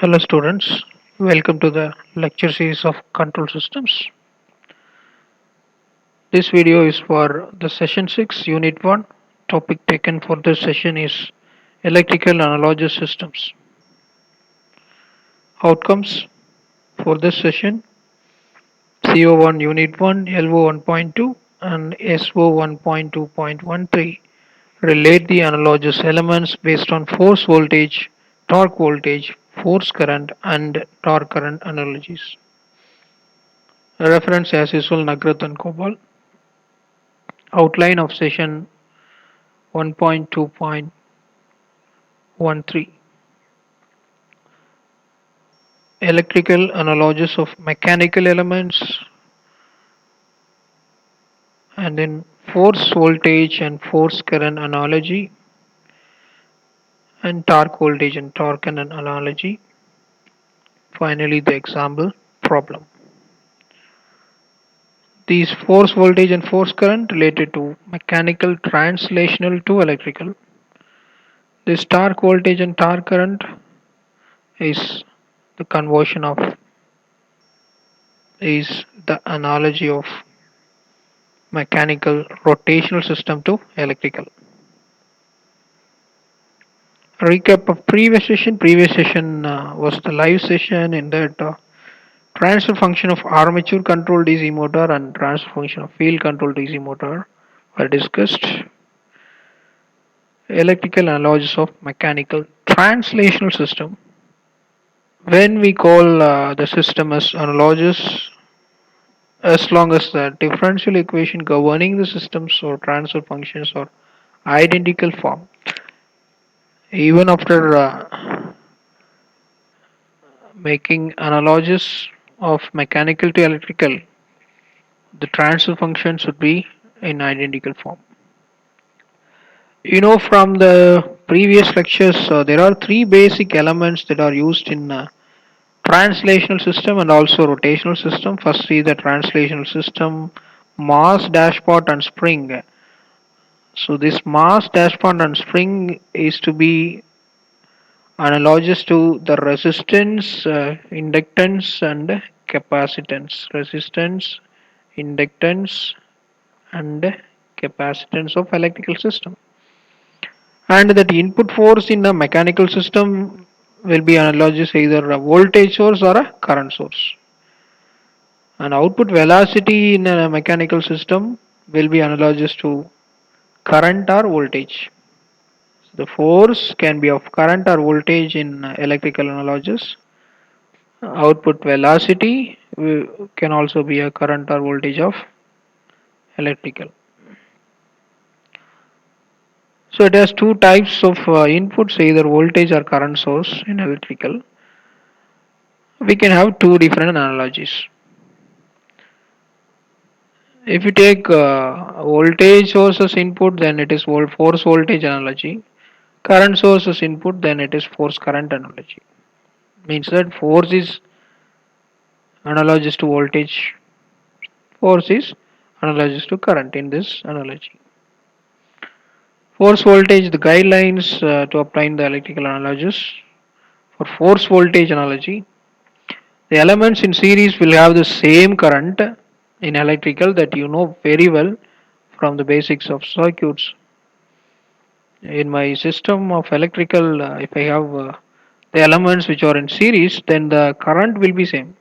Hello students, welcome to the lecture series of control systems. This video is for the session 6 unit 1. Topic taken for this session is electrical analogous systems. Outcomes for this session CO1 unit 1, LO 1.2 and SO 1.2.13 relate the analogous elements based on force voltage, torque voltage, force current and torque current analogies. Reference as usual Nagrath and Kobal. Outline of session 1.2.13. Electrical analogies of mechanical elements, and then force voltage and force current analogy, and torque voltage and torque current analogy. Finally, the example problem. These force voltage and force current related to mechanical translational to electrical. This torque voltage and torque current is the conversion of is the analogy of mechanical rotational system to electrical. Recap of previous session. Previous session was the live session in that transfer function of armature controlled DC motor and transfer function of field controlled DC motor were discussed. Electrical analogies of mechanical translational system. When we call the system as analogous, as long as the differential equation governing the systems or transfer functions are identical form, even after making analogies of mechanical to electrical, the transfer function should be in identical form. You know from the previous lectures, there are three basic elements that are used in translational system and also rotational system. First is the translational system, mass, dashpot and spring. So this mass, dashpot and spring is to be analogous to the resistance, inductance and capacitance. Resistance, inductance and capacitance of electrical system. And that input force in a mechanical system will be analogous either a voltage source or a current source. And output velocity in a mechanical system will be analogous to current or voltage. So the force can be of current or voltage in electrical analogies. Output velocity can also be a current or voltage of electrical. So it has two types of inputs, either voltage or current source in electrical. We can have two different analogies. If you take voltage source as input, then it is force voltage analogy. Current source as input, then it is force current analogy. Means that force is analogous to voltage, force is analogous to current in this analogy. Force voltage, the guidelines to obtain the electrical analogies. For force voltage analogy, the elements in series will have the same current in electrical that you know very well from the basics of circuits. In my system of electrical, if I have the elements which are in series, then the current will be same.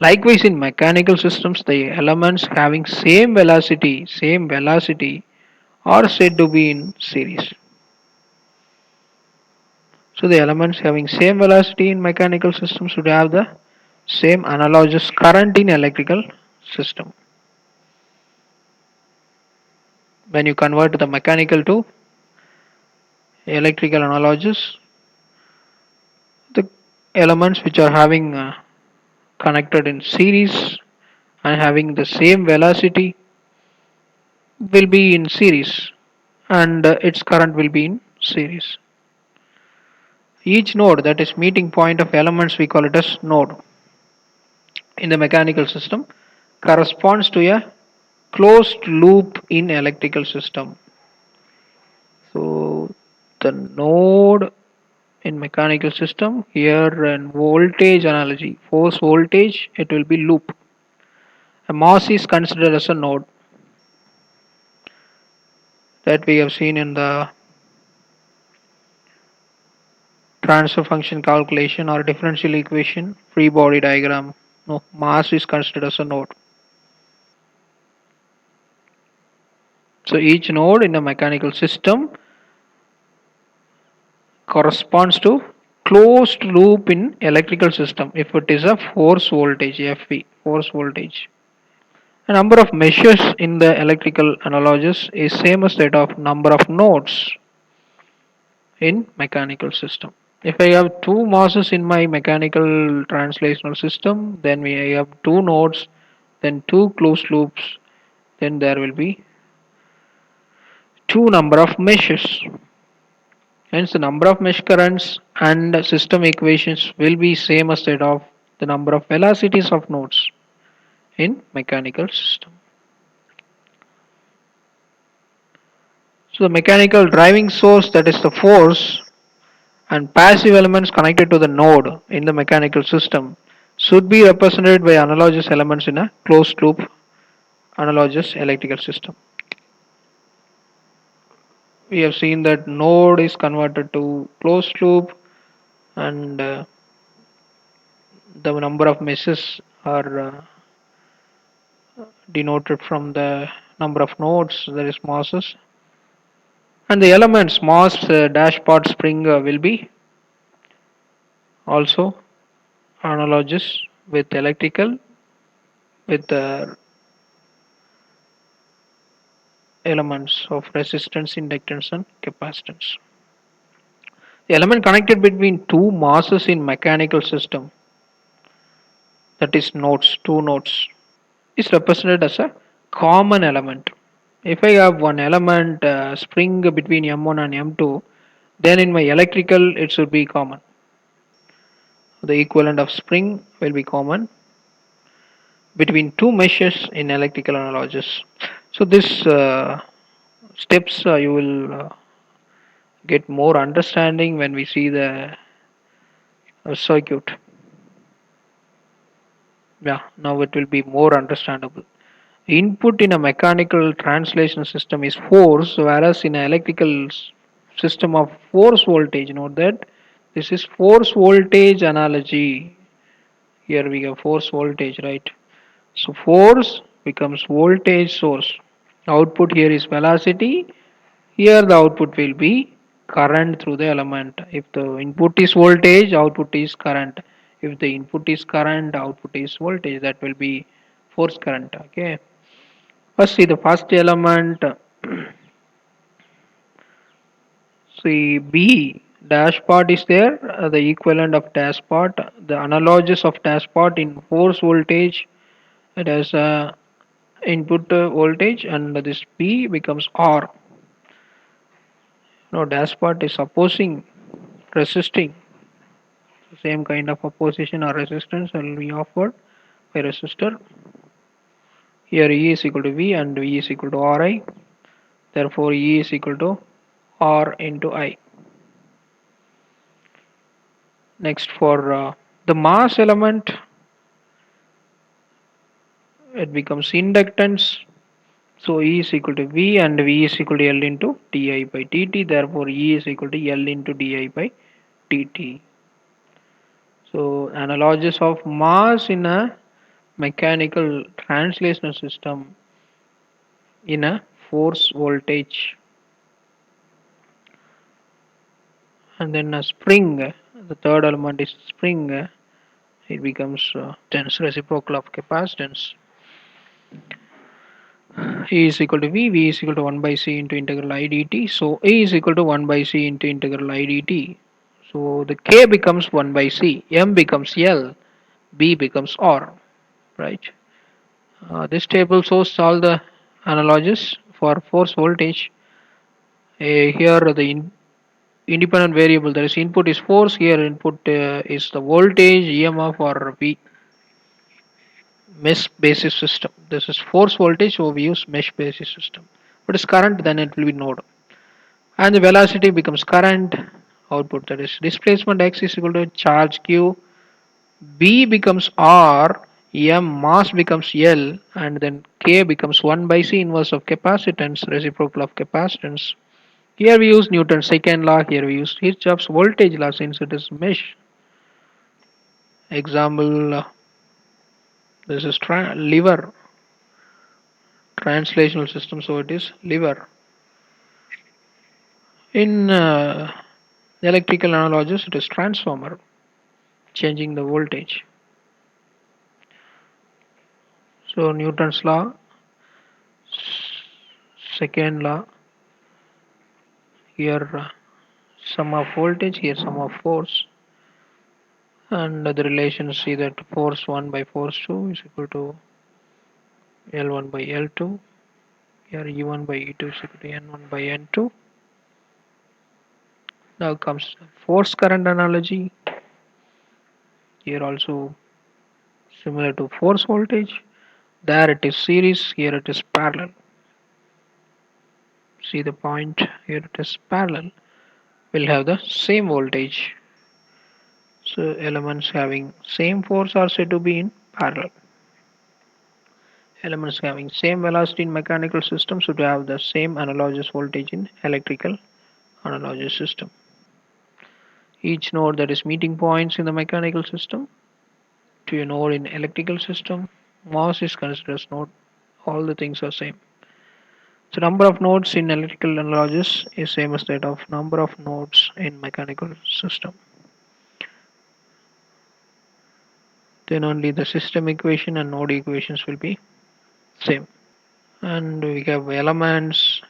Likewise, in mechanical systems, the elements having same velocity are said to be in series. So the elements having same velocity in mechanical systems should have the same analogous current in electrical system. When you convert the mechanical to electrical analogies, the elements which are having connected in series and having the same velocity will be in series, and its current will be in series. Each node, that is meeting point of elements, we call it as node in the mechanical system, corresponds to a closed loop in electrical system. So the node in mechanical system. Here in voltage analogy, force voltage, it will be loop. A mass is considered as a node that we have seen in the transfer function calculation or differential equation, free body diagram. No, mass is considered as a node. So each node in a mechanical system corresponds to closed loop in electrical system if it is a force voltage FV, force voltage. The number of meshes in the electrical analogus is same as that of number of nodes in mechanical system. If I have two masses in my mechanical translational system, then we have two nodes, then two closed loops, then there will be two number of meshes. Hence the number of mesh currents and system equations will be same as that of the number of velocities of nodes in mechanical system. So the mechanical driving source, that is the force, and passive elements connected to the node in the mechanical system should be represented by analogous elements in a closed loop analogous electrical system. We have seen that node is converted to closed loop, and the number of meshes are denoted from the number of nodes, that is masses, and the elements mass dashpot spring will be also analogous with electrical with the elements of resistance, inductance, and capacitance. The element connected between two masses in mechanical system, that is nodes, two nodes, is represented as a common element. If I have one element spring between M1 and M2, then in my electrical it should be common. The equivalent of spring will be common between two meshes in electrical analogies. So this steps you will get more understanding when we see the circuit. Yeah, now it will be more understandable. Input in a mechanical translation system is force, whereas in an electrical system of force voltage, note that this is force voltage analogy. Here we have force voltage, right? So force becomes voltage source. Output here is velocity. Here the output will be current through the element. If the input is voltage, output is current. If the input is current, output is voltage. That will be force current. Okay. First see the first element. See B dash part is there. The equivalent of dash part. The analogus of dash part in force voltage. It has a input voltage, and this P becomes R. No, dash part is opposing, resisting. Same kind of opposition or resistance will be offered by resistor. Here E is equal to V and V is equal to Ri. Therefore E is equal to R into I. Next for the mass element, it becomes inductance. So E is equal to V and V is equal to L into di by dt. Therefore E is equal to L into di by dt. So analogies of mass in a mechanical translational system in a force voltage, and then a spring, the third element is spring, it becomes tense reciprocal of capacitance. E is equal to V is equal to 1 by C into integral I dt. So E is equal to 1 by C into integral I dt. So the K becomes 1 by C, M becomes L, B becomes R, right? This table shows all the analogies for force voltage. Here the independent variable, there is input is force, here input is the voltage, EMF or V, mesh basis system. This is force voltage, so we use mesh basis system. But it's current, then it will be node. And the velocity becomes current, output, that is displacement x is equal to charge q, b becomes r, m mass becomes L, and then K becomes 1 by C inverse of capacitance, reciprocal of capacitance. Here we use Newton's second law, here we use Kirchhoff's voltage law since it is mesh. Example, this is lever, translational system, so it is lever. In electrical analogies, it is transformer, changing the voltage. So Newton's law, second law, here sum of voltage, here sum of force, and the relation see that force 1 by force 2 is equal to L1 by L2, here E1 by E2 is equal to N1 by N2. Now comes force current analogy, here also similar to force voltage, there it is series, here it is parallel. See the point, here it is parallel, will have the same voltage, so elements having same force are said to be in parallel. Elements having same velocity in mechanical system should have the same analogous voltage in electrical analogous system. Each node that is meeting points in the mechanical system to a node in electrical system, mass is considered as node. All the things are same. So number of nodes in electrical analogous is same as that of number of nodes in mechanical system. Then only the system equation and node equations will be same. And we have elements,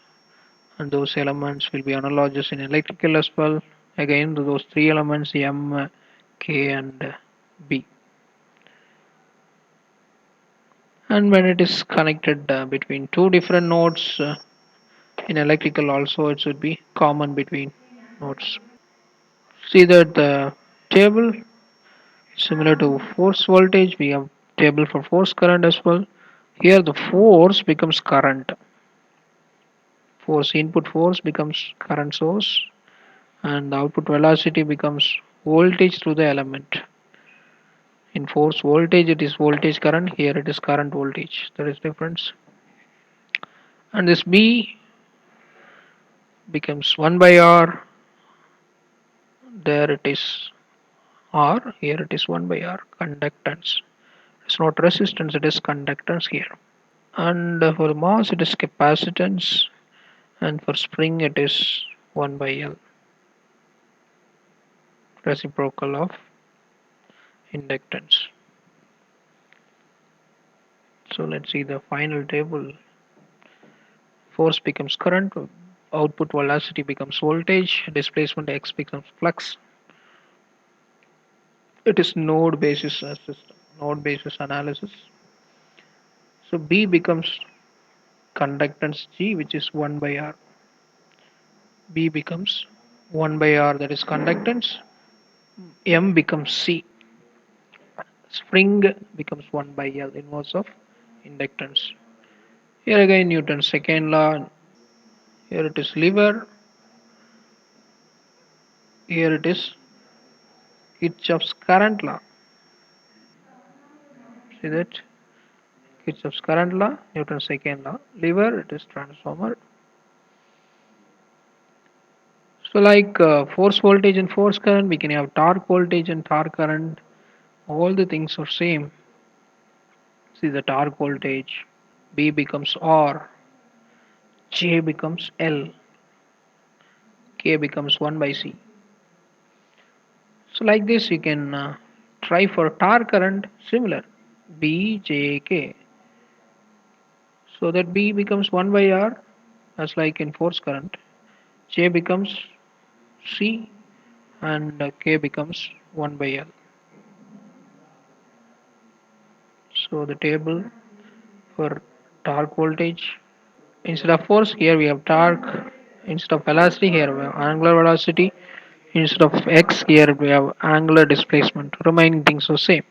and those elements will be analogous in electrical as well. Again, those three elements M, K, and B. And when it is connected between two different nodes in electrical, also it should be common between nodes. See that the table similar to force voltage, we have table for force current as well. Here the force becomes current. Force input force becomes current source, and the output velocity becomes voltage through the element. In force voltage it is voltage current, here it is current voltage, there is difference. And this B becomes 1 by R, there it is R, here it is 1 by R, conductance. It's not resistance, it is conductance here. And for mass it is capacitance, and for spring it is 1 by L, reciprocal of inductance. So let's see the final table. Force becomes current, output velocity becomes voltage, displacement x becomes flux. It is node basis system, node basis analysis. So B becomes conductance G, which is 1 by R. B becomes 1 by R, that is conductance. M becomes C. Spring becomes 1 by L, inverse of inductance. Here again Newton's second law. Here it is lever. Here it is Kirchhoff's current law. See that? Kirchhoff's current law, Newton's second law. Lever, it is transformer. So like force voltage and force current, we can have torque voltage and torque current. All the things are same. See the torque voltage. B becomes R. J becomes L. K becomes 1 by C. So like this you can try for torque current similar. B, J, K. So that B becomes 1 by R as like in force current. J becomes C, and K becomes 1 by L. So the table for torque voltage, instead of force here we have torque, instead of velocity here we have angular velocity, instead of x here we have angular displacement, remaining things are same.